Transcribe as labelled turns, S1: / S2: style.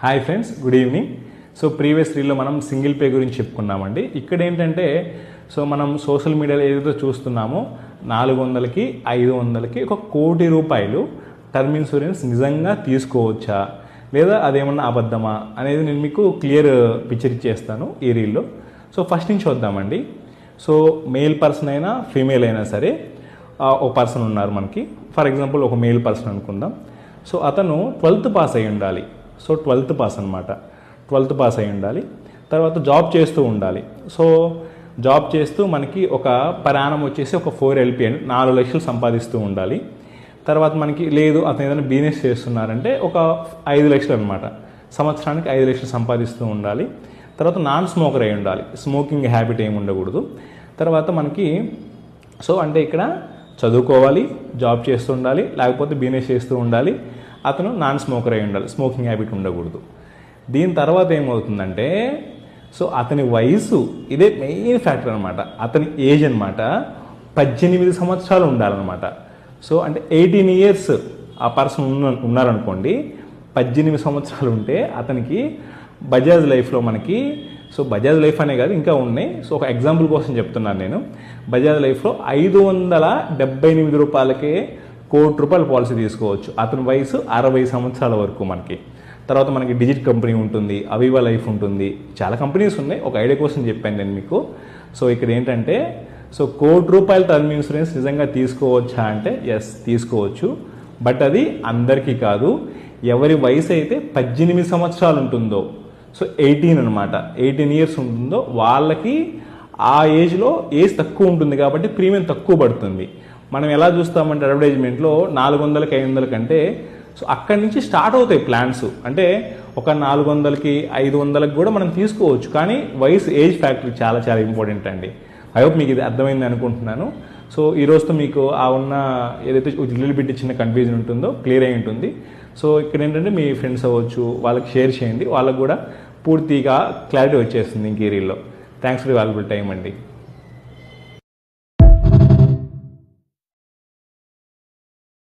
S1: Hi friends, good evening. So previous రీల్లో మనం single pay గురించి చెప్పుకున్నామండి. ఇక్కడ ఏంటంటే మనం సోషల్ మీడియాలో ఏదైతే చూస్తున్నామో 400కి 500కి ఒక ₹1 కోటి టర్మ్ ఇన్సూరెన్స్ నిజంగా తీసుకోవచ్చా లేదా అదేమన్నా అబద్ధమా అనేది నేను మీకు క్లియర్ పిక్చర్ ఇచ్చేస్తాను ఈ రీల్లో. సో ఫస్ట్ నుంచి చూద్దామండి. సో మేల్ పర్సన్ అయినా ఫీమేల్ అయినా సరే ఒక పర్సన్ ఉన్నారు మనకి. ఫర్ ఎగ్జాంపుల్ ఒక మేల్ పర్సన్ అనుకుందాం. సో అతను 12th పాస్ అయి ఉండాలి. సో 12th పాస్ అనమాట. 12th పాస్ అయి ఉండాలి. తర్వాత జాబ్ చేస్తూ ఉండాలి. సో జాబ్ చేస్తూ మనకి ఒక పరాణం వచ్చేసి ఒక 4 LP అని 4 లక్షలు సంపాదిస్తూ ఉండాలి. తర్వాత మనకి లేదు అతను ఏదైనా బిజినెస్ చేస్తున్నారంటే ఒక 5 లక్షలు అనమాట. సంవత్సరానికి 5 లక్షలు సంపాదిస్తూ ఉండాలి. తర్వాత నాన్ స్మోకర్ అయి ఉండాలి. స్మోకింగ్ హ్యాబిట్ ఏమి ఉండకూడదు. తర్వాత మనకి అంటే ఇక్కడ చదువుకోవాలి, జాబ్ చేస్తూ ఉండాలి, లేకపోతే బిజినెస్ చేస్తూ ఉండాలి. అతను నాన్ స్మోకర్ అయి ఉండాలి, స్మోకింగ్ హ్యాబిట్ ఉండకూడదు. దీని తర్వాత ఏమవుతుందంటే అతని వయసు, ఇదే మెయిన్ ఫ్యాక్టర్ అనమాట. అతని ఏజ్ అనమాట 18 సంవత్సరాలు ఉండాలన్నమాట. అంటే 18 ఇయర్స్ ఆ పర్సన్ ఉన్నారనుకోండి, 18 సంవత్సరాలు ఉంటే అతనికి బజాజ్ లైఫ్లో మనకి బజాజ్ లైఫ్ అనే కాదు ఇంకా ఉన్నాయి. ఒక ఎగ్జాంపుల్ కోసం చెప్తున్నాను నేను. బజాజ్ లైఫ్లో ₹578కే ₹1 కోటి పాలసీ తీసుకోవచ్చు. అతని వయసు 60 సంవత్సరాల వరకు మనకి. తర్వాత మనకి డిజిట్ కంపెనీ ఉంటుంది, అవివా లైఫ్ ఉంటుంది, చాలా కంపెనీస్ ఉన్నాయి. ఒక ఐడియా కోసం చెప్పాను నేను మీకు. ఇక్కడ ఏంటంటే ₹1 కోటి టర్మ్ ఇన్సూరెన్స్ నిజంగా తీసుకోవచ్చా అంటే ఎస్, తీసుకోవచ్చు. బట్ అది అందరికీ కాదు. ఎవరి వయసు అయితే 18 సంవత్సరాలు ఉంటుందో, 18 అనమాట, 18 ఇయర్స్ ఉంటుందో వాళ్ళకి ఆ ఏజ్లో ఏజ్ తక్కువ ఉంటుంది కాబట్టి ప్రీమియం తక్కువ పడుతుంది. మనం ఎలా చూస్తామంటే అడ్వర్టైజ్మెంట్లో 400కి 500 కంటే అక్కడి నుంచి స్టార్ట్ అవుతాయి ప్లాన్స్. అంటే ఒక 400కి 500కి కూడా మనం తీసుకోవచ్చు. కానీ వయసు, ఏజ్ ఫ్యాక్టర్ చాలా చాలా ఇంపార్టెంట్ అండి. ఐ హోప్ మీకు ఇది అర్థమైంది అనుకుంటున్నాను. ఈ రోజుతో మీకు ఉన్న ఏదైతే లిటిల్ బిట్ చిన్న కన్ఫ్యూజన్ ఉంటుందో క్లియర్ అయి ఉంటుంది. ఇక్కడ ఏంటంటే మీ ఫ్రెండ్స్ అవ్వచ్చు, వాళ్ళకి షేర్ చేయండి. వాళ్ళకు కూడా పూర్తిగా క్లారిటీ వచ్చేస్తుంది ఇంక ఈ రీల్లో. థ్యాంక్స్ ఫర్ వాల్యుబుల్ టైం అండి.